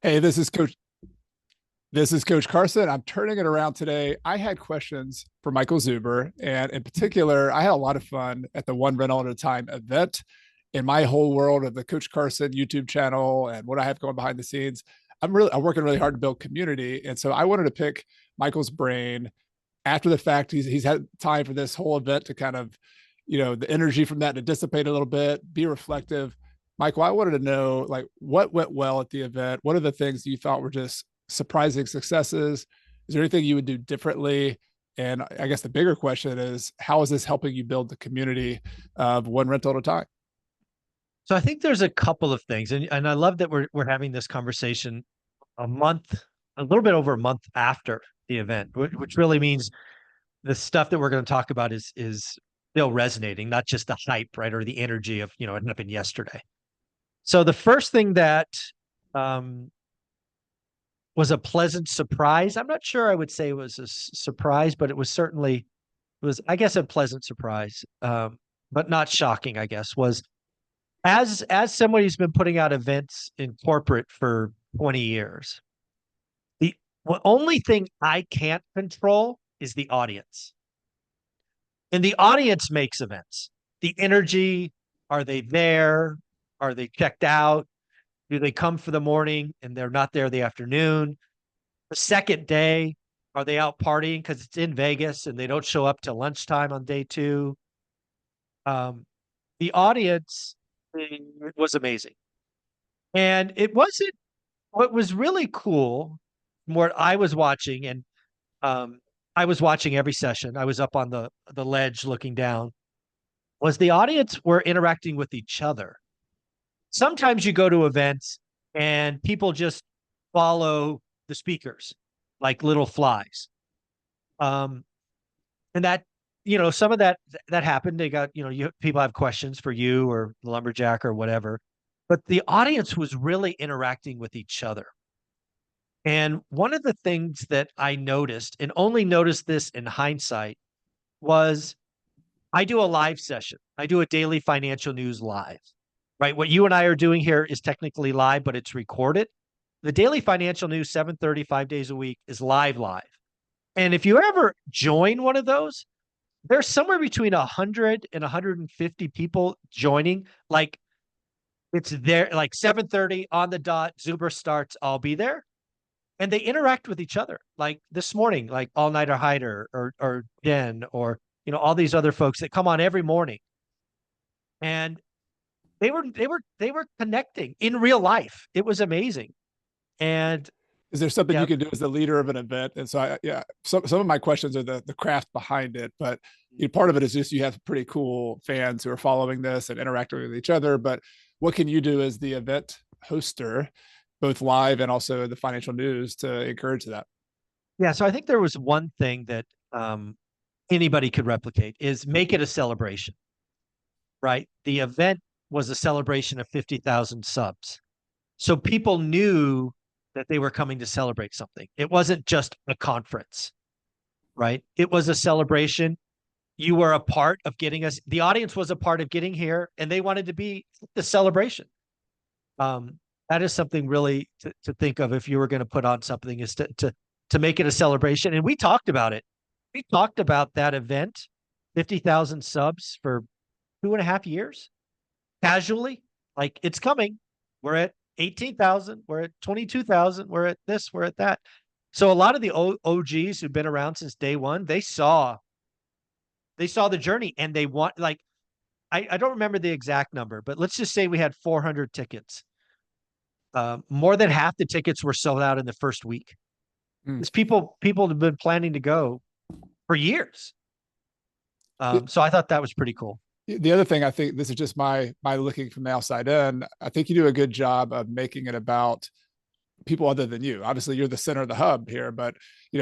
Hey, this is Coach Carson. I'm turning it around today. I had questions for Michael Zuber, and in particular, I had a lot of fun at the One Rental at a Time event. In my whole world of the Coach Carson YouTube channel and what I have going behind the scenes, I'm working really hard to build community, and so I wanted to pick Michael's brain after the fact. He's had time for this whole event to kind of, the energy from that to dissipate a little bit, be reflective. Michael, I wanted to know, like, what went well at the event. What are the things you thought were just surprising successes? Is there anything you would do differently? And I guess the bigger question is, how is this helping you build the community of One Rental at a Time? So I think there's a couple of things, and I love that we're having this conversation a month, a little bit over a month after the event, which really means the stuff that we're going to talk about is still resonating, not just the hype, right, or the energy of it happened yesterday. So the first thing that um, was a pleasant surprise. I'm not sure I would say it was a surprise, but it was I guess a pleasant surprise, but not shocking. I guess was as somebody who's been putting out events in corporate for 20 years, the only thing I can't control is the audience. And the audience makes events. The energy, are they there? Are they checked out? Do they come for the morning and they're not there the afternoon? The second day, are they out partying because it's in Vegas and they don't show up till lunchtime on day two? Um, the audience was amazing. And it wasn't what was really cool, what I was watching, and um, I was watching every session. I was up on the ledge looking down, was the audience were interacting with each other. Sometimes you go to events and people just follow the speakers like little flies. Um, and that, some of that happened. They got, people have questions for you or the lumberjack or whatever, but the audience was really interacting with each other. And one of the things that I noticed, and only noticed this in hindsight, was I do a live session. I do a daily financial news live, right? What you and I are doing here is technically live, but it's recorded. The daily financial news, 7:30, 5 days a week, is live. And if you ever join one of those, there's somewhere between 100 and 150 people joining. Like it's there, like 7:30 on the dot, Zuber starts, I'll be there. And they interact with each other. Like this morning, like All Nighter Hider or Den or all these other folks that come on every morning. And they were connecting in real life. It was amazing. And Is there something yeah, you can do as the leader of an event? And so, yeah, some of my questions are the craft behind it, but part of it is just you have pretty cool fans who are following this and interacting with each other. But what can you do as the event hoster, both live and also the financial news, to encourage that? yeah. So I think there was one thing that anybody could replicate is make it a celebration, right? The event was a celebration of 50,000 subs. So people knew that they were coming to celebrate something. It wasn't just a conference, right? It was a celebration. You were a part of getting us, the audience was a part of getting here, and they wanted to be the celebration. Um, that is something really to think of if you were going to put on something, is to make it a celebration. And we talked about it. We talked about that event, 50,000 subs for 2.5 years, casually. Like it's coming. We're at 18,000. We're at 22,000. We're at this. We're at that. So a lot of the OGs who've been around since day one, they saw the journey, and they want, like, I don't remember the exact number, but let's just say we had 400 tickets. More than half the tickets were sold out in the first week. Mm. These people have been planning to go for years. So I thought that was pretty cool. The other thing, I think this is just my looking from the outside in, I think you do a good job of making it about people other than you. Obviously you're the center of the hub here, but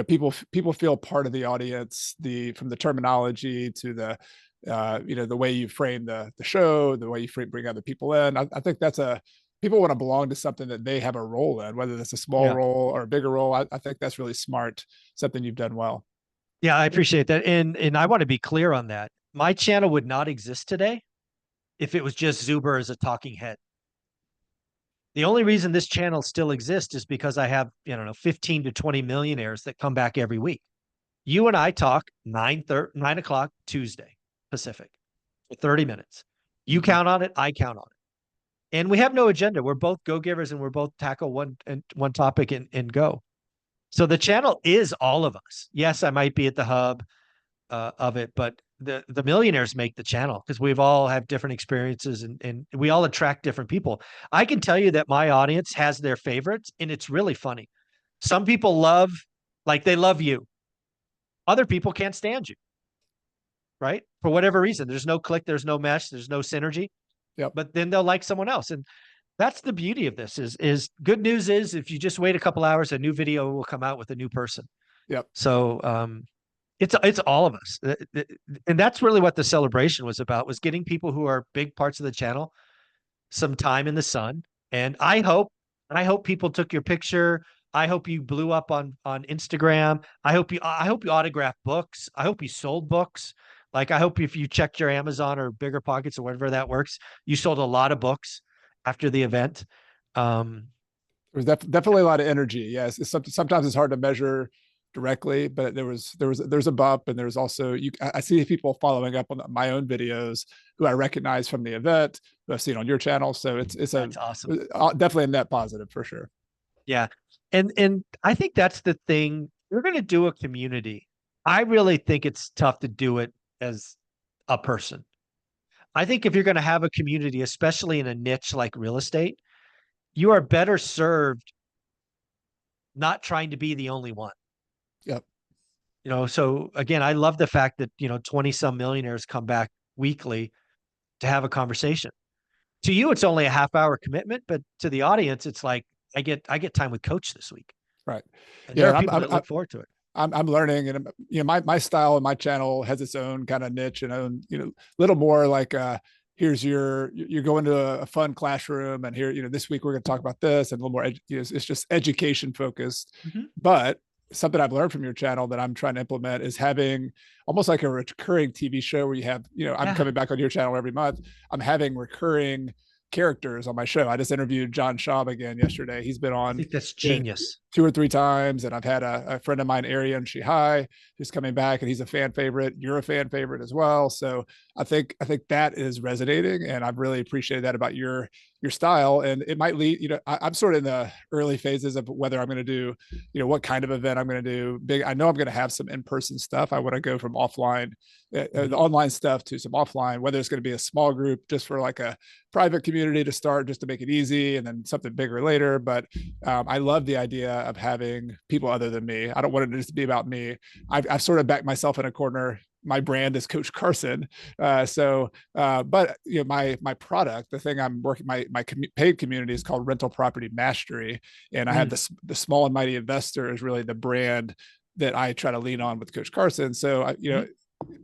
people feel part of the audience, from the terminology to the way you frame the show, the way you bring other people in. I think people want to belong to something that they have a role in, whether that's a small Yeah. role or a bigger role. I think that's really smart, something you've done well. Yeah, I appreciate that. And I want to be clear on that. My channel would not exist today if it was just Zuber as a talking head. The only reason this channel still exists is because I have, I don't know, 15 to 20 millionaires that come back every week. You and I talk 9 o'clock Tuesday Pacific for 30 minutes. You count on it, I count on it. And we have no agenda. We're both go-givers and we're both tackle one topic and go. So the channel is all of us. Yes, I might be at the hub of it, but the millionaires make the channel because we've all have different experiences and we all attract different people. I can tell you that my audience has their favorites and it's really funny. Some people they love you. Other people can't stand you, right? For whatever reason, there's no click, there's no mesh, there's no synergy. Yep. But then they'll like someone else. And that's the beauty of this is good news is if you just wait a couple hours, a new video will come out with a new person. Yep. So it's all of us. And that's really what the celebration was about, was getting people who are big parts of the channel some time in the sun. And I hope people took your picture. I hope you blew up on Instagram. I hope you autographed books. I hope you sold books. Like, I hope if you checked your Amazon or Bigger Pockets or whatever that works, you sold a lot of books after the event. There's definitely a lot of energy. Yes, sometimes it's hard to measure directly, but there's a bump, and there's also I see people following up on my own videos who I recognize from the event, who I've seen on your channel. So that's awesome. Definitely a net positive for sure. Yeah, and I think that's the thing. You're going to do a community. I really think it's tough to do it as a person. I think if you're going to have a community, especially in a niche like real estate, you are better served not trying to be the only one. Yep. So again, I love the fact that, 20 some millionaires come back weekly to have a conversation. To you, it's only a half-hour commitment, but to the audience, it's like, I get time with Coach this week. Right. And there are people that look forward to it. I'm learning, and my style and my channel has its own kind of niche and own, little more like here's you're going to a fun classroom, and here, this week we're going to talk about this, and a little more it's just education focused. Mm-hmm. But something I've learned from your channel that I'm trying to implement is having almost like a recurring TV show where you have, I'm coming back on your channel every month. I'm having recurring characters on my show. I just interviewed John Schaub again yesterday. He's been on, I think that's genius, 2 or 3 times. And I've had a friend of mine, Arian Shihai, who's coming back, and he's a fan favorite. You're a fan favorite as well. So I think that is resonating, and I've really appreciated that about your style. And it might lead, I'm sort of in the early phases of whether I'm going to do, what kind of event I'm going to do. I know I'm going to have some in-person stuff. I want to go from offline, the online stuff, to some offline, whether it's going to be a small group just for like a private community to start, just to make it easy, and then something bigger later. But I love the idea of having people other than me. I don't want it to just be about me. I've sort of backed myself in a corner. My brand is Coach Carson. But my product, the thing I'm working, my paid community is called Rental Property Mastery. And I have the Small and Mighty Investor is really the brand that I try to lean on with Coach Carson. So,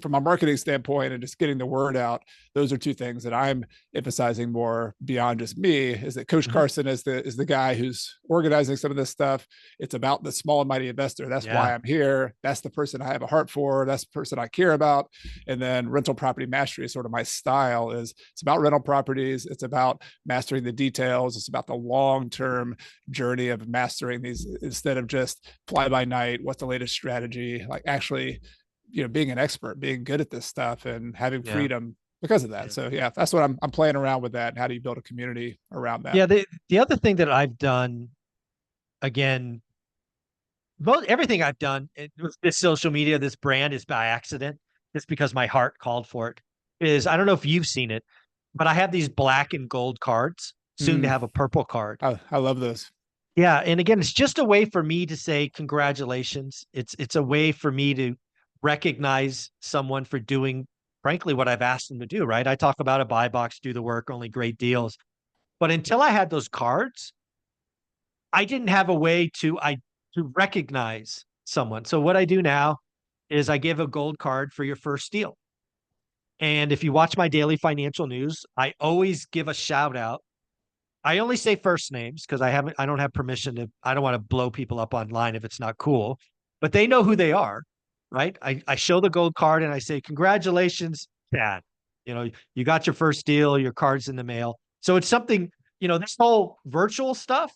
from a marketing standpoint and just getting the word out, those are 2 things that I'm emphasizing more beyond just me, is that Coach Carson is the guy who's organizing some of this stuff. It's about the small and mighty investor. That's why I'm here. That's the person I have a heart for. That's the person I care about. And then Rental Property Mastery is sort of my style. It's about rental properties. It's about mastering the details. It's about the long-term journey of mastering these, instead of just fly by night. What's the latest strategy? Like actually, being an expert, being good at this stuff, and having freedom because of that. So that's what I'm playing around with that. How do you build a community around that? Yeah. The other thing that I've done, again, everything I've done with this social media, this brand, is by accident. It's because my heart called for it. I don't know if you've seen it, but I have these black and gold cards, soon to have a purple card. I love those. Yeah. And again, it's just a way for me to say congratulations. It's a way for me to recognize someone for doing, frankly, what I've asked them to do, right? I talk about a buy box, do the work, only great deals. But until I had those cards, I didn't have a way to recognize someone. So what I do now is I give a gold card for your first deal. And if you watch my daily financial news, I always give a shout out. I only say first names because I don't have permission I don't want to blow people up online if it's not cool, but they know who they are. Right. I show the gold card and I say, congratulations, Dad. You got your first deal, your card's in the mail. So it's something this whole virtual stuff,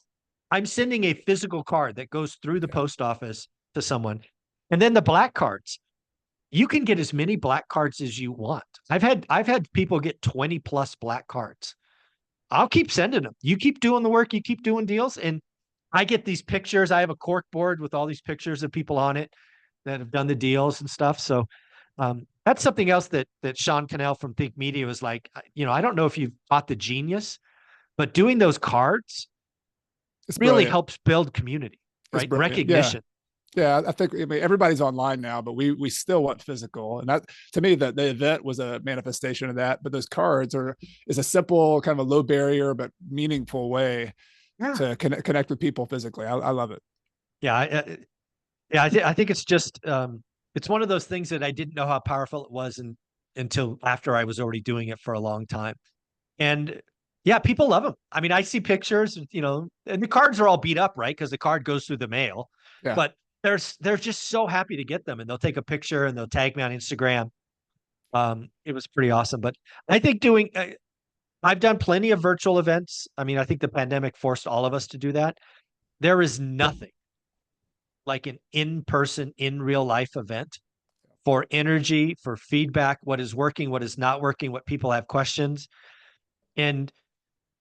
I'm sending a physical card that goes through the post office to someone. And then the black cards, you can get as many black cards as you want. I've had people get 20 plus black cards. I'll keep sending them. You keep doing the work, you keep doing deals. And I get these pictures. I have a cork board with all these pictures of people on it that have done the deals and stuff. So that's something else that Sean Cannell from Think Media was like, I don't know if you've caught the genius, but doing those cards really helps build community, right? Recognition. Yeah, I think everybody's online now, but we still want physical, and that to me the event was a manifestation of that. But those cards is a simple kind of a low barrier but meaningful way to connect with people physically. I love it. Yeah, I think it's just it's one of those things that I didn't know how powerful it was until after I was already doing it for a long time, and yeah, people love them. I mean, I see pictures, and the cards are all beat up, right? Because the card goes through the mail, but they're just so happy to get them, and they'll take a picture and they'll tag me on Instagram. It was pretty awesome. But I think I've done plenty of virtual events. I mean, I think the pandemic forced all of us to do that. There is nothing like an in-person, in real life event for energy, for feedback, what is working, what is not working, what people have questions. And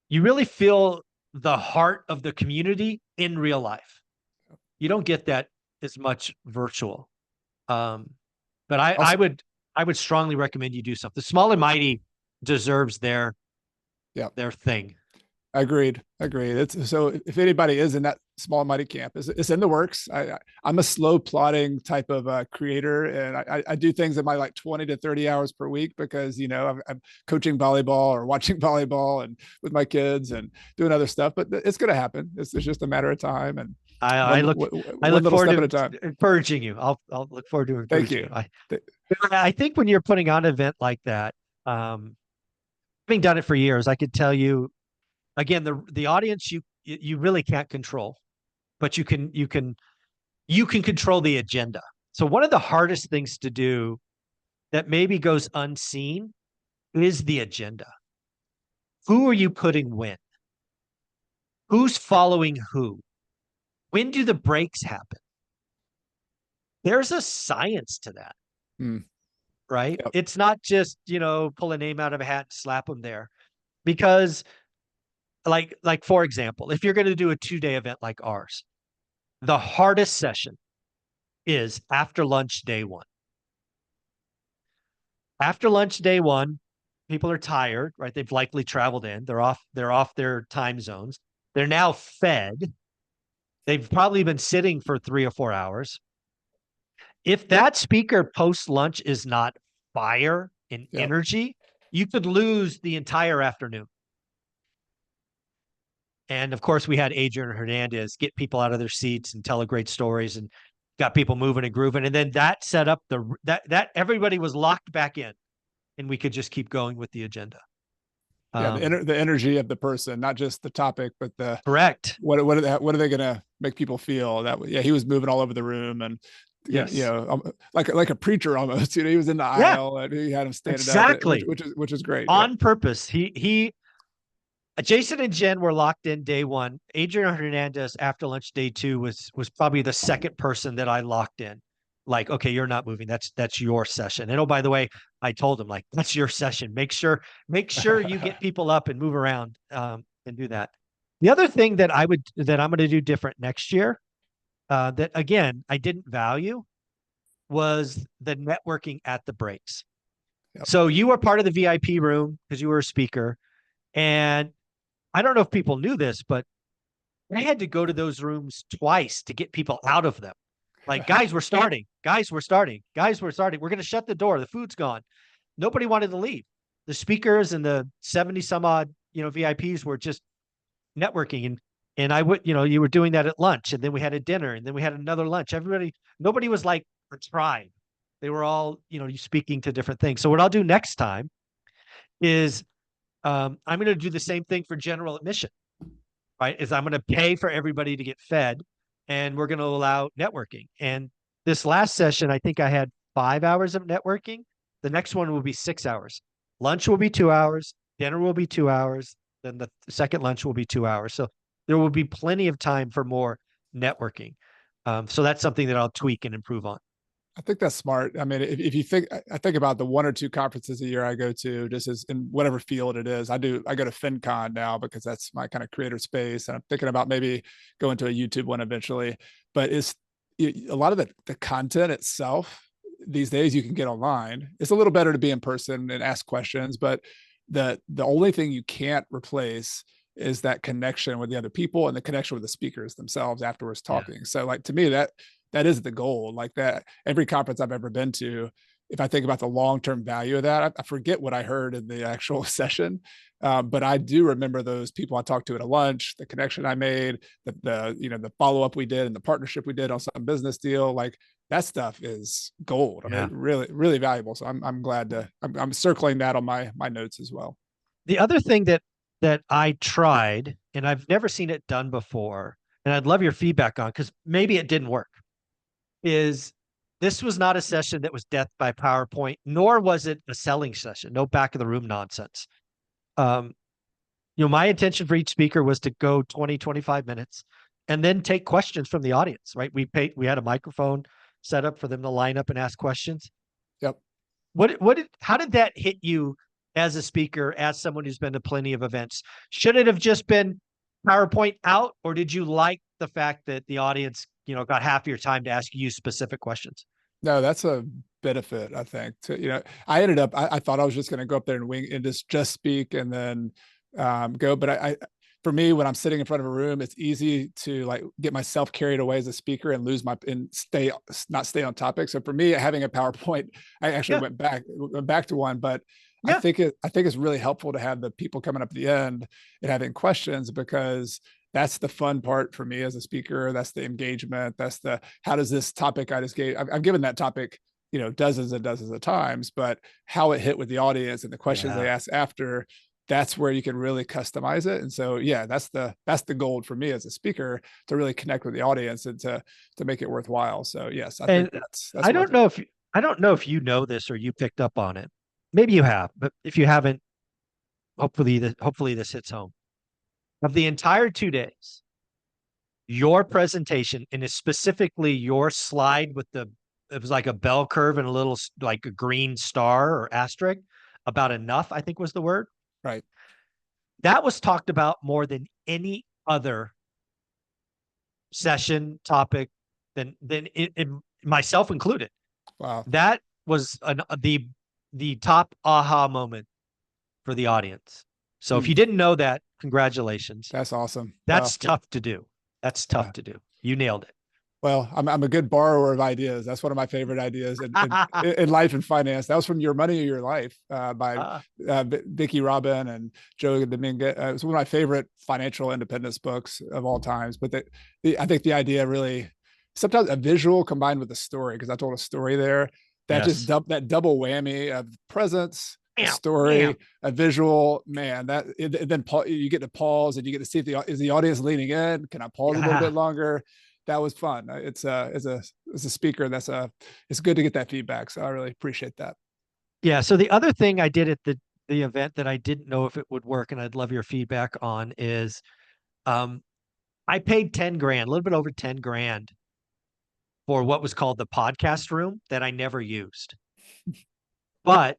you really feel the heart of the community in real life. You don't get that as much virtual. But I would strongly recommend you do something. Small and Mighty deserves their thing. Agreed. So if anybody is in that Small and Mighty camp, it's in the works. I'm a slow plotting type of creator, and I do things in my like 20 to 30 hours per week because I'm coaching volleyball or watching volleyball and with my kids and doing other stuff. But it's going to happen. It's just a matter of time. And I look forward to encouraging you. I'll look forward to encouraging you. I think when you're putting on an event like that, having done it for years, I could tell you, again, the audience you really can't control, but you can control the agenda. So one of the hardest things to do that maybe goes unseen is the agenda. Who are you putting when? Who's following who? When do the breaks happen? There's a science to that, right? Yep. It's not just, pull a name out of a hat and slap them there. Because like for example, if you're going to do a 2-day event like ours, the hardest session is after lunch day 1. After lunch day 1, people are tired, right? They've likely traveled in. They're off their time zones. They're now fed. They've probably been sitting for 3 or 4 hours. If that speaker post-lunch is not fire and energy, you could lose the entire afternoon. And of course, we had Adrian Hernandez get people out of their seats and tell great stories and got people moving and grooving. And then that set up that everybody was locked back in, and we could just keep going with the agenda. The energy of the person, not just the topic, but the correct. What are they going to make people feel? He was moving all over the room, and like a preacher almost. He was in the aisle, and he had him standing up, which is great on purpose. Jason and Jen were locked in day 1. Adrian Hernandez after lunch day 2 was probably the second person that I locked in. Like, okay, you're not moving. That's your session. And by the way, I told him, like, that's your session. Make sure you get people up and move around and do that. The other thing that I'm going to do different next year, that again I didn't value, was the networking at the breaks. Yep. So you were part of the VIP room because you were a speaker, and I don't know if people knew this, but I had to go to those rooms twice to get people out of them. Like, guys, we're starting. We're going to shut the door. The food's gone. Nobody wanted to leave. The speakers and the 70 some odd, VIPs were just networking. And I would, you were doing that at lunch, and then we had a dinner, and then we had another lunch. Nobody was like a tribe. They were all, speaking to different things. So what I'll do next time is I'm going to do the same thing for general admission, right? Is I'm going to pay for everybody to get fed, and we're going to allow networking. And this last session, I think I had 5 hours of networking. The next one will be 6 hours. Lunch will be 2 hours. Dinner will be 2 hours. Then the second lunch will be 2 hours. So there will be plenty of time for more networking. So that's something that I'll tweak and improve on. I think that's smart. I mean, if you think, I think about the 1 or 2 conferences a year I go to, just as in whatever field it is. I go to FinCon now because that's my kind of creator space. And I'm thinking about maybe going to a YouTube one eventually, but it's a lot of the content itself these days you can get online. It's a little better to be in person and ask questions, but the only thing you can't replace is that connection with the other people and the connection with the speakers themselves afterwards talking. Yeah. So like, to me, that is the goal. Like that, every conference I've ever been to, if I think about the long-term value of that, I forget what I heard in the actual session. But I do remember those people I talked to at a lunch, the connection I made, the follow-up we did and the partnership we did on some business deal. Like that stuff is gold. I mean, really, really valuable. So I'm glad I'm circling that on my notes as well. The other thing that I tried, and I've never seen it done before, and I'd love your feedback on, because maybe it didn't work, is this was not a session that was death by PowerPoint, nor was it a selling session, no back of the room nonsense. My intention for each speaker was to go 20, 25 minutes and then take questions from the audience, right? We had a microphone set up for them to line up and ask questions. Yep. How did that hit you as a speaker, as someone who's been to plenty of events? Should it have just been PowerPoint out, or did you like the fact that the audience, got half your time to ask you specific questions? No, that's a benefit, I think. I thought I was just going to go up there and wing and just speak and then go. But for me, when I'm sitting in front of a room, it's easy to like get myself carried away as a speaker and not stay on topic. So for me, having a PowerPoint, I actually went back to one, but I think it's really helpful to have the people coming up at the end and having questions, because that's the fun part for me as a speaker. That's the engagement. That's how does this topic I just gave, I've given that topic, dozens and dozens of times, but how it hit with the audience and the questions they ask after, that's where you can really customize it. And so, that's the goal for me as a speaker, to really connect with the audience and to make it worthwhile. So yes, I think that's I don't know if you know this or you picked up on it. Maybe you have, but if you haven't, hopefully this hits home. Of the entire 2 days, your presentation, and specifically your slide with it was like a bell curve and a little like a green star or asterisk, about enough, I think was the word. Right. That was talked about more than any other session topic than myself included. Wow. That was the top aha moment for the audience. So if you didn't know that, congratulations. That's awesome. That's tough to do. That's tough to do. You nailed it. Well, I'm a good borrower of ideas. That's one of my favorite ideas in life and finance. That was from Your Money or Your Life by Vicki Robin and Joe Dominguez. It was one of my favorite financial independence books of all times. But I think the idea really, sometimes a visual combined with a story, because I told a story there, that that double whammy of presence, a story, a visual, man, then you get to pause and you get to see if is the audience leaning in? Can I pause a little bit longer? That was fun. It's as a speaker, it's good to get that feedback. So I really appreciate that. Yeah. So the other thing I did at the event that I didn't know if it would work, and I'd love your feedback on, is I paid 10 grand, a little bit over 10 grand for what was called the podcast room that I never used. But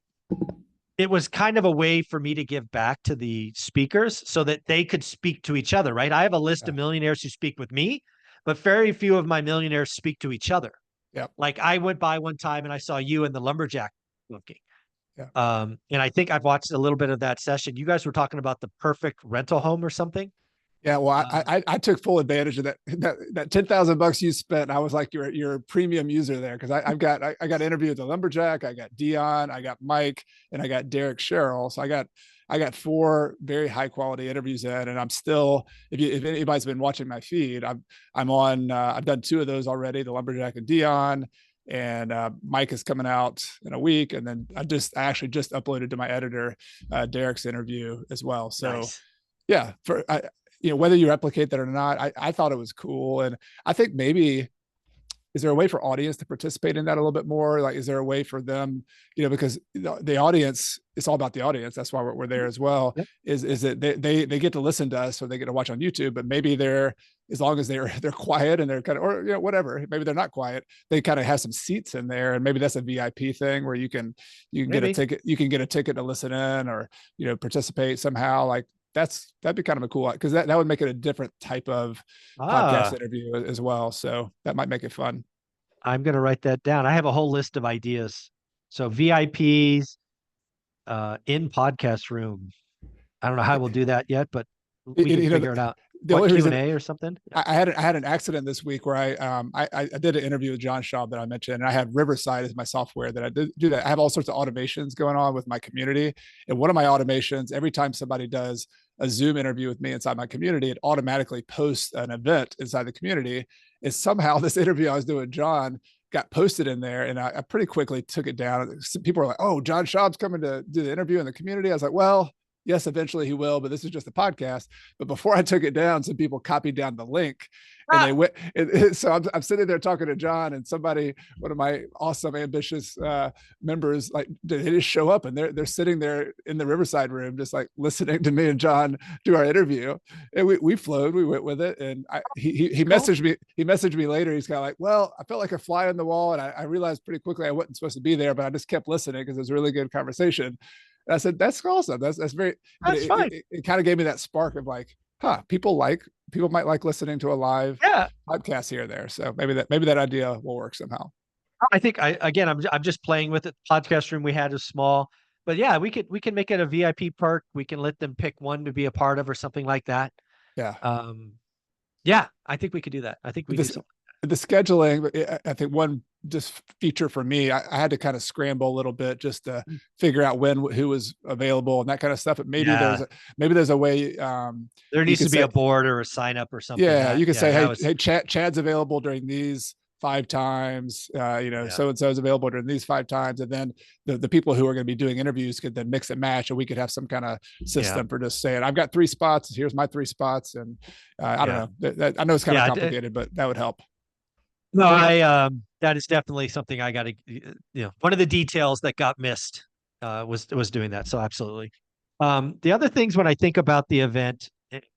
it was kind of a way for me to give back to the speakers so that they could speak to each other, right? I have a list of millionaires who speak with me, but very few of my millionaires speak to each other. Yeah. Like I went by one time and I saw you and the lumberjack looking. Yeah. And I think I've watched a little bit of that session. You guys were talking about the perfect rental home or something. Yeah, well, I took full advantage of that $10,000 you spent. I was like your premium user there, because I got an interview with the lumberjack, I got Dion, I got Mike, and I got Derek Sherrill. So I got 4 very high quality interviews in, and I'm still, if anybody's been watching my feed, I'm on. I've done 2 of those already, the lumberjack and Dion, and Mike is coming out in a week, and then I actually just uploaded to my editor Derek's interview as well. So yeah, whether you replicate that or not, I thought it was cool. And I think maybe is there a way for audience to participate in that a little bit more? Like, is there a way for them, because the audience, it's all about the audience. That's why we're there as well. Yep. Is that they get to listen to us, or they get to watch on YouTube, but maybe they're, as long as they're quiet and they're kind of, or whatever, maybe they're not quiet, they kind of have some seats in there, and maybe that's a VIP thing where you can get a ticket, get a ticket to listen in, or participate somehow. Like, that'd be kind of a cool, because that would make it a different type of podcast interview as well. So that might make it fun. I'm going to write that down. I have a whole list of ideas. So VIPs in podcast room. I don't know how we'll do that yet, but we can figure it out. What, Q&A or something? I had an accident this week where I did an interview with John Schaub that I mentioned, and I had Riverside as my software that I do that. I have all sorts of automations going on with my community, and one of my automations, every time somebody does a Zoom interview with me inside my community, it automatically posts an event inside the community. And somehow this interview I was doing with John got posted in there, and I pretty quickly took it down. People were like, "Oh, John Schaub's coming to do the interview in the community." I was like, "Well, yes, eventually he will, but this is just a podcast." But before I took it down, some people copied down the link, and they went. So I'm sitting there talking to John, and somebody, one of my awesome, ambitious members, like, they just show up, and they're sitting there in the Riverside room, just like listening to me and John do our interview. And we flowed, we went with it. And he messaged me. He messaged me later. He's kind of like, "Well, I felt like a fly on the wall, and I realized pretty quickly I wasn't supposed to be there, but I just kept listening because it was a really good conversation." And I said, "That's awesome. That's very." That's fine. It kind of gave me that spark of like, people might like listening to a live podcast here or there. So maybe that idea will work somehow. I think I'm just playing with it. Podcast room we had is small, but yeah, we can make it a VIP perk. We can let them pick one to be a part of or something like that. Yeah. Yeah, I think we could do that. I think we do something. The scheduling, I think one just feature for me, I had to kind of scramble a little bit just to figure out who was available and that kind of stuff. But maybe there's a way. There needs to be a board or a sign up or something. Yeah, you can say, hey, Chad's available during these 5 times. So and so is available during these 5 times, and then the people who are going to be doing interviews could then mix and match, and we could have some kind of system for just saying, "I've got 3 spots. Here's my 3 spots," and I don't know. I know it's kind of complicated, but that would help. No, that is definitely something I got to, one of the details that got missed was doing that. So absolutely. The other things when I think about the event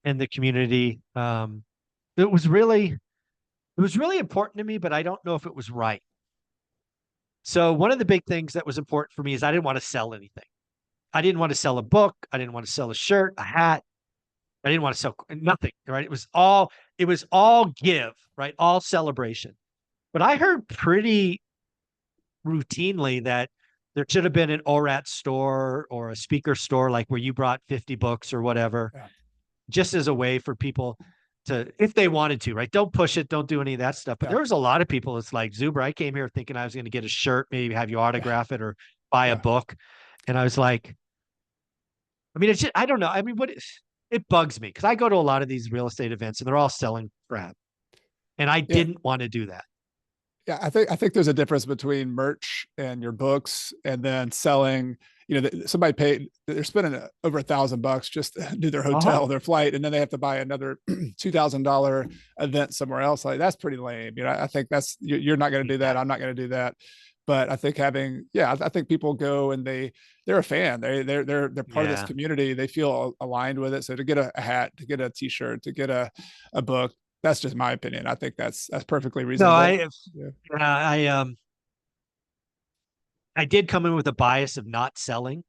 and the community, it was really important to me, but I don't know if it was right. So one of the big things that was important for me is I didn't want to sell anything. I didn't want to sell a book. I didn't want to sell a shirt, a hat. I didn't want to sell nothing, right? It was all give, right? All celebration. But I heard pretty routinely that there should have been an ORAT store or a speaker store, like where you brought 50 books or whatever, just as a way for people to, if they wanted to, right? Don't push it. Don't do any of that stuff. But there was a lot of people. It's like, Zuber, I came here thinking I was going to get a shirt, maybe have you autograph it or buy a book. And I was like, I mean, it's just, I don't know. I mean, it bugs me because I go to a lot of these real estate events and they're all selling crap. And I didn't want to do that. Yeah, I think there's a difference between merch and your books, and then selling. Somebody they're spending over $1,000 just to do their hotel, their flight, and then they have to buy another $2,000 event somewhere else. Like, that's pretty lame. I think you're not going to do that. I'm not going to do that. But I think I think people go and they're a fan. They're part of this community. They feel aligned with it. So to get a hat, to get a T-shirt, to get a book. That's just my opinion. I think that's perfectly reasonable. No, I did come in with a bias of not selling,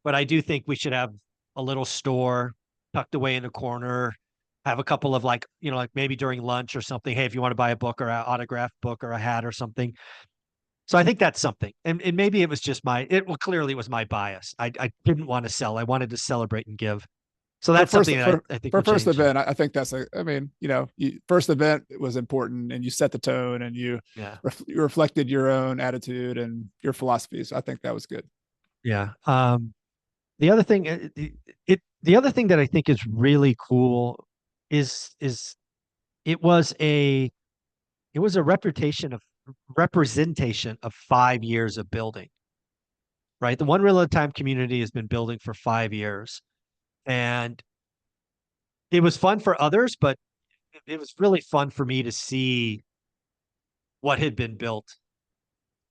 but I do think we should have a little store tucked away in the corner, have a couple of like maybe during lunch or something. Hey, if you want to buy a book or an autographed book or a hat or something. So I think that's something. And maybe it was just clearly it was my bias. I didn't want to sell. I wanted to celebrate and give. So that's something that I think for first event, I think that's first event was important, and you set the tone, and you reflected your own attitude and your philosophy. So I think that was good. Yeah. The other thing that I think is really cool is it was a representation of 5 years of building, right? The One Real at a Time community has been building for 5 years. And it was fun for others, but it was really fun for me to see what had been built.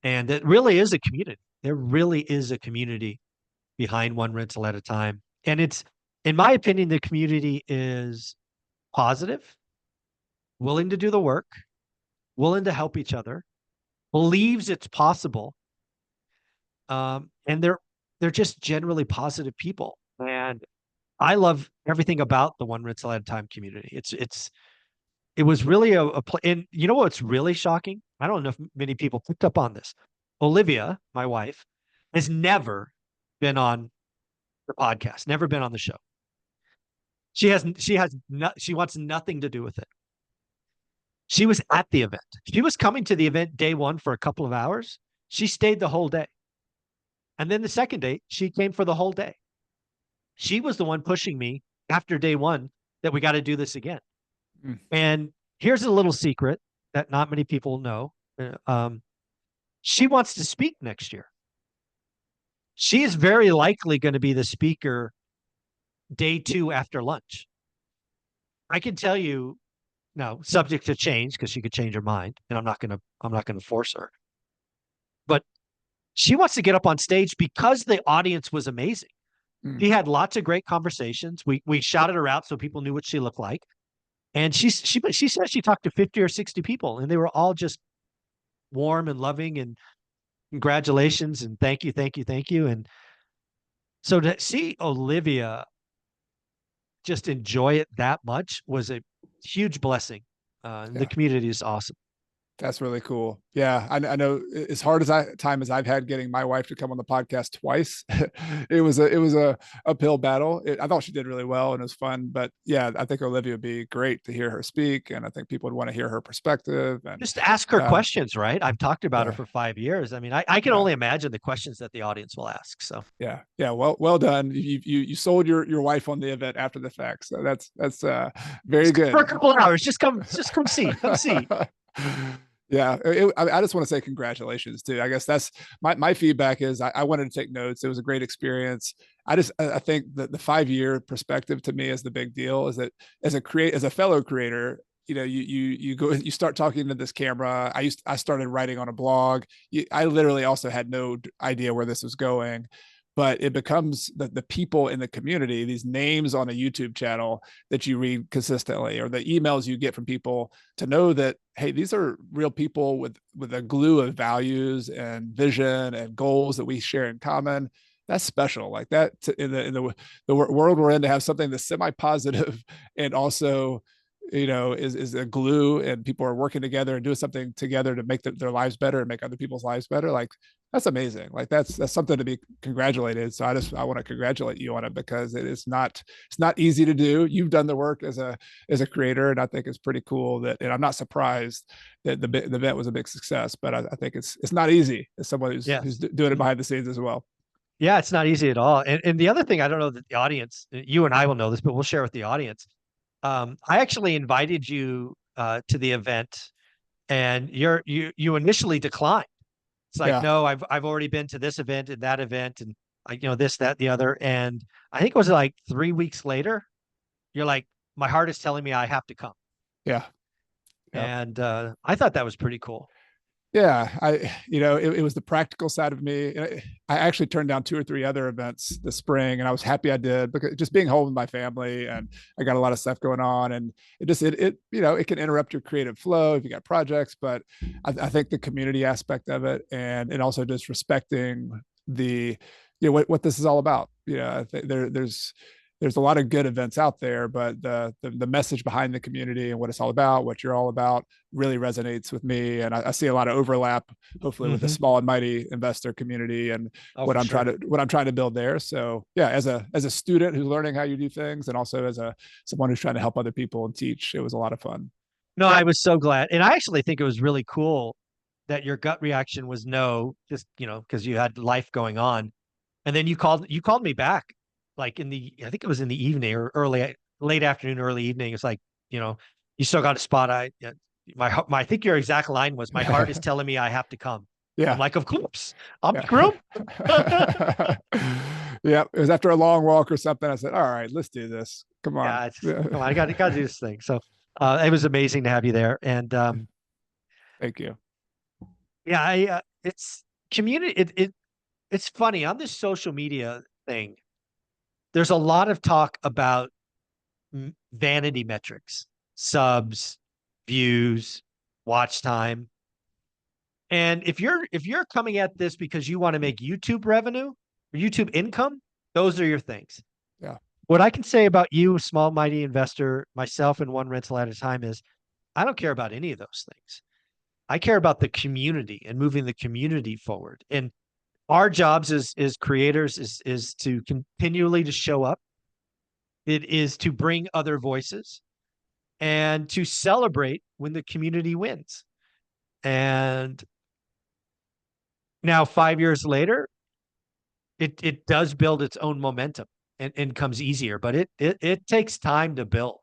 And it really is a community. There really is a community behind One Rental at a Time. And it's, in my opinion, the community is positive, willing to do the work, willing to help each other, believes it's possible. And they're just generally positive people. And I love everything about the One Rental at a Time community. It was really and you know what's really shocking? I don't know if many people picked up on this. Olivia, my wife, has never been on the podcast, never been on the show. She wants nothing to do with it. She was at the event. She was coming to the event day one for a couple of hours. She stayed the whole day. And then the second day, she came for the whole day. She was the one pushing me after day one that we got to do this again. Mm. And here's a little secret that not many people know. She wants to speak next year. She is very likely going to be the speaker day 2 after lunch. I can tell you now, subject to change, because she could change her mind, and I'm not going to force her. But she wants to get up on stage because the audience was amazing. She had lots of great conversations. We shouted her out so people knew what she looked like. And she said she talked to 50 or 60 people, and they were all just warm and loving and congratulations and thank you, thank you, thank you. And so to see Olivia just enjoy it that much was a huge blessing. The community is awesome. That's really cool. Yeah, I know as hard as I've had getting my wife to come on the podcast twice, it was a uphill battle. I thought she did really well and it was fun, but yeah, I think Olivia would be great to hear her speak, and I think people would want to hear her perspective. And just ask her questions, right? I've talked about her for 5 years. I mean, I can only imagine the questions that the audience will ask. So yeah. Well done. You sold your wife on the event after the fact, so that's very good. For a couple of hours, just come see. Yeah, I just want to say congratulations too. I guess that's my feedback is I wanted to take notes. It was a great experience. I think that the 5-year perspective to me is the big deal. Is that as a fellow creator, you start talking to this camera. I started writing on a blog. I literally also had no idea where this was going. But it becomes the people in the community, these names on a YouTube channel that you read consistently, or the emails you get from people, to know that, hey, these are real people with a glue of values and vision and goals that we share in common. That's special. Like that in the world we're in, to have something that's semi-positive and also, is a glue, and people are working together and doing something together to make their lives better and make other people's lives better. Like, that's amazing. Like that's something to be congratulated. So I want to congratulate you on it, because it's not easy to do. You've done the work as a creator, and I think it's pretty cool and I'm not surprised that the event was a big success, but I think it's not easy as someone who's doing it behind the scenes as well. Yeah, it's not easy at all. And the other thing, I don't know that the audience, you and I will know this, but we'll share with the audience. I actually invited you to the event, and you initially declined. It's like, no, I've already been to this event and that event, and this, that, the other. And I think it was like 3 weeks later, you're like, my heart is telling me I have to come. Yeah. And I thought that was pretty cool. Yeah, it was the practical side of me. I actually turned down 2 or 3 other events this spring, and I was happy I did, because just being home with my family, and I got a lot of stuff going on, and it can interrupt your creative flow if you got projects. But I think the community aspect of it, and also just respecting what this is all about. I think there's a lot of good events out there, but the message behind the community and what it's all about, what you're all about, really resonates with me. And I see a lot of overlap, hopefully, with the small and mighty investor community, and what I'm trying to build there. So yeah, as a student who's learning how you do things, and also as someone who's trying to help other people and teach, it was a lot of fun. No, I was so glad. And I actually think it was really cool that your gut reaction was no, just, because you had life going on. And then you called me back, like I think it was in the evening or late afternoon, early evening. It's like, you still got a spot. I think your exact line was, my heart is telling me I have to come. Yeah. I'm like, of course, I'm group. Yeah. It was after a long walk or something. I said, all right, let's do this. Come on. Come on. I got to do this thing. So it was amazing to have you there. And thank you. Yeah, it's community. It's funny on this social media thing. There's a lot of talk about vanity metrics, subs, views, watch time. And if you're coming at this because you want to make YouTube revenue or YouTube income, those are your things. Yeah. What I can say about you, small mighty investor, myself, and one rental at a time is I don't care about any of those things. I care about the community and moving the community forward. And our jobs as creators is to continually to show up. It is to bring other voices and to celebrate when the community wins. And now 5 years later, it does build its own momentum and comes easier, but it takes time to build.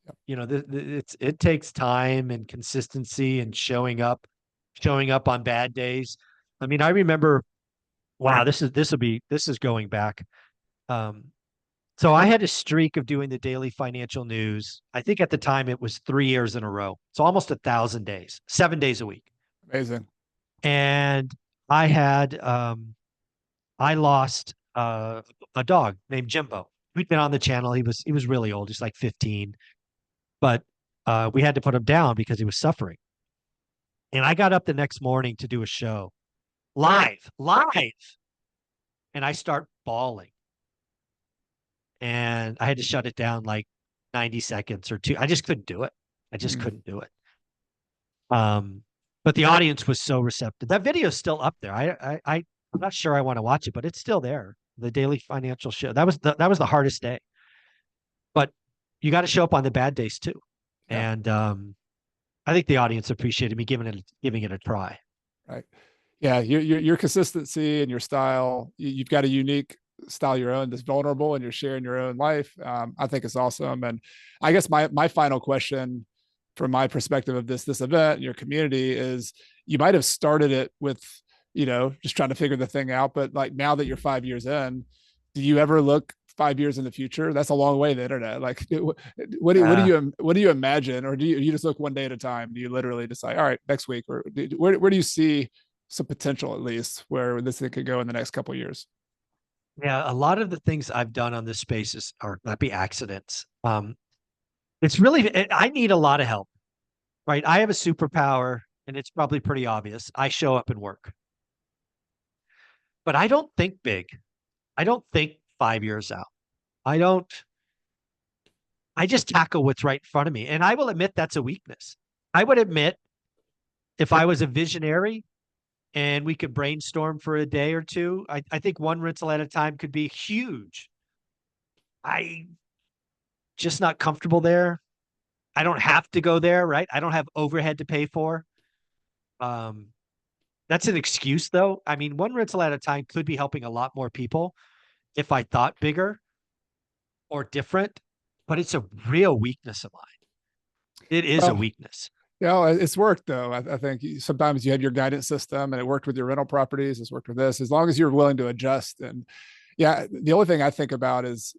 Yep. You know, it takes time and consistency and showing up on bad days. I mean, I remember, wow, this is going back. Um, so I had a streak of doing the daily financial news. I think at the time it was 3 years in a row. So almost 1,000 days, 7 days a week. Amazing. And I had I lost a dog named Jimbo. We'd been on the channel. He was really old. He's like 15, but we had to put him down because he was suffering. And I got up the next morning to do a show live, and I start bawling. And I had to shut it down like 90 seconds or two. I just couldn't do it. I just Mm. couldn't do it. But the audience was so receptive. That video is still up there. I'm not sure I want to watch it, but it's still there. The daily financial show. That was the hardest day. But you got to show up on the bad days too. Yeah. And I think the audience appreciated me giving it a try. Right. Yeah. Your consistency and your style, you've got a unique style of your own that's vulnerable, and you're sharing your own life. I think it's awesome. And I guess my final question from my perspective of this event, your community, is you might have started it with, just trying to figure the thing out. But like, now that you're 5 years in, do you ever look 5 years in the future? That's a long way, the internet. Like, what do you imagine? Or do you just look one day at a time? Do you literally decide, all right, next week? Or where do you see some potential, at least, where this thing could go in the next couple of years? Yeah, a lot of the things I've done on this space are not be accidents. It's really I need a lot of help, right? I have a superpower, and it's probably pretty obvious. I show up and work, but I don't think big. I don't think 5 years out. I don't. I just tackle what's right in front of me, and I will admit that's a weakness. I would admit if I was a visionary and we could brainstorm for a day or two, I think one rental at a time could be huge. I just not comfortable there. I don't have to go there, right? I don't have overhead to pay for. Um, that's an excuse though. I mean, one rental at a time could be helping a lot more people if I thought bigger or different, but it's a real weakness of mine. It is a Well, weakness. it's worked though. I think sometimes you have your guidance system, and it worked with your rental properties. It's worked with this, as long as you're willing to adjust. And yeah, the only thing I think about is,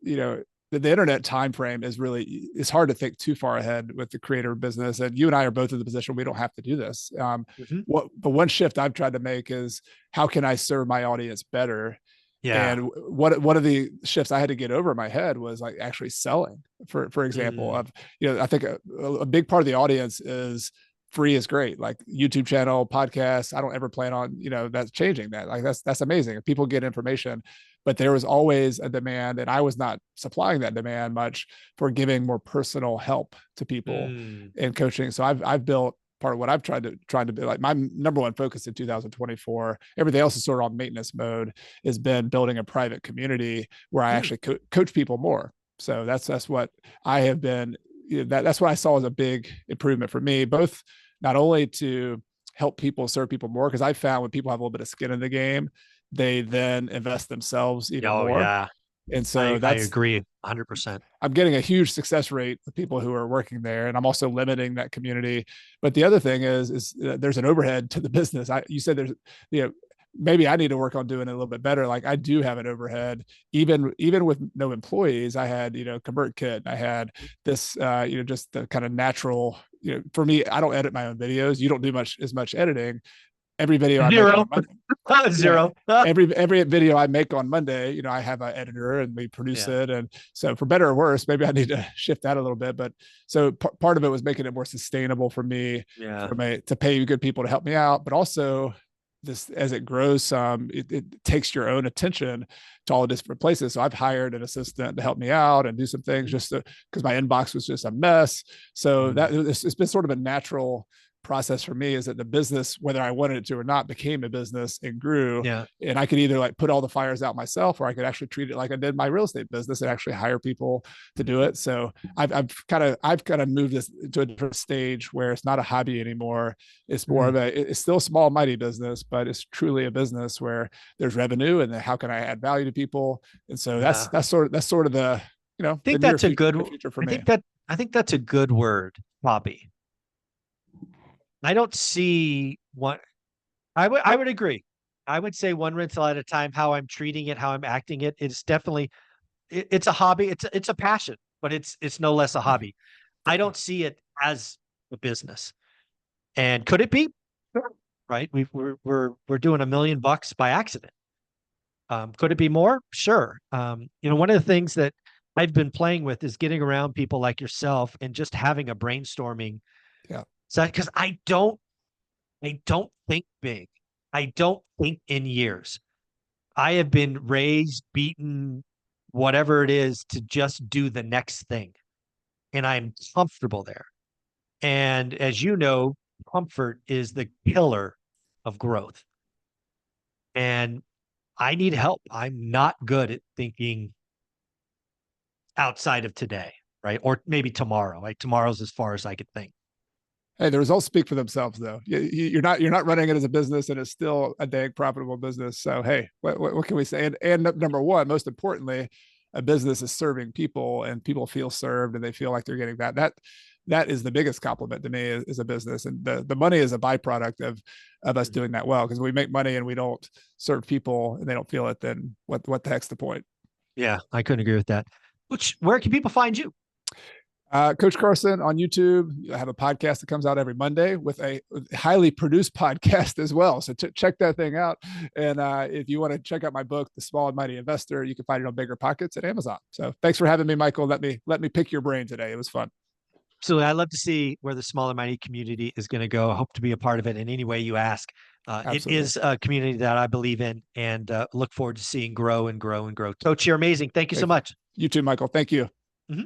the internet time frame is really, it's hard to think too far ahead with the creator business. And you and I are both in the position we don't have to do this. Mhm. The one shift I've tried to make is, how can I serve my audience better? Yeah. And one of the shifts I had to get over in my head was like actually selling. For example, Mm. of, I think a big part of the audience is free is great, like YouTube channel, podcasts. I don't ever plan on, that's changing that. Like, that's amazing if people get information. But there was always a demand, and I was not supplying that demand much, for giving more personal help to people Mm. in coaching. So I've built, part of what I've tried to be, like, my number one focus in 2024, everything else is sort of on maintenance mode, has been building a private community where I Mm. actually coach people more. So that's what I have been, that's what I saw as a big improvement for me, both not only to help people serve people more, because I found when people have a little bit of skin in the game, they then invest themselves even Oh more. yeah. And so I agree 100%. I'm getting a huge success rate with people who are working there, and I'm also limiting that community. But the other thing is there's an overhead to the business. You said there's, maybe I need to work on doing it a little bit better. Like, I do have an overhead, even with no employees. I had, ConvertKit. I had this, just the kind of natural, for me, I don't edit my own videos. You don't do as much editing. every video I make Zero. on Monday, Zero. every video I make on Monday, you know, I have an editor and we produce Yeah. it. And so for better or worse, maybe I need to shift that a little bit. But so part of it was making it more sustainable for me, Yeah. to pay good people to help me out, but also this, as it grows some, it takes your own attention to all the different places. So I've hired an assistant to help me out and do some things just because my inbox was just a mess. So that it's been sort of a natural process for me, is that the business, whether I wanted it to or not, became a business and grew. Yeah. And I could either like put all the fires out myself, or I could actually treat it like I did my real estate business and actually hire people to do it. So I've kind of moved this to a different stage where it's not a hobby anymore. It's more of it's still a small, mighty business, but it's truly a business where there's revenue and then how can I add value to people? And so that's sort of the, you know, I think that's a good future for me. I think that's a good word, hobby. I don't see what I would agree. I would say one rental at a time. How I'm treating it, how I'm acting it, it's definitely it's a hobby. It's a passion, but it's no less a hobby. I don't see it as a business. And could it be? Sure. Right? We're doing $1 million by accident. Could it be more? Sure. You know, one of the things that I've been playing with is getting around people like yourself and just having a brainstorming. Yeah. So, because I don't think big. I don't think in years. I have been raised, beaten, whatever it is, to just do the next thing. And I'm comfortable there. And as you know, comfort is the killer of growth. And I need help. I'm not good at thinking outside of today, right? Or maybe tomorrow. Like tomorrow's as far as I could think. Hey, the results speak for themselves, though. You're not running it as a business, and it's still a dang profitable business. So, hey, what can we say? And number one, most importantly, a business is serving people, and people feel served, and they feel like they're getting that. That is the biggest compliment to me is a business, and the money is a byproduct of us doing that well. Because we make money and we don't serve people, and they don't feel it, then what the heck's the point? Yeah, I couldn't agree with that. Where can people find you? Coach Carson on YouTube. I have a podcast that comes out every Monday with a highly produced podcast as well. So check that thing out. And if you want to check out my book, The Small and Mighty Investor, you can find it on Bigger Pockets at Amazon. So thanks for having me, Michael. Let me pick your brain today. It was fun. So I love to see where the Small and Mighty community is going to go. I hope to be a part of it in any way you ask. It is a community that I believe in, and look forward to seeing grow and grow and grow. Coach, you're amazing. Thank you so much. You too, Michael. Thank you. Mm-hmm.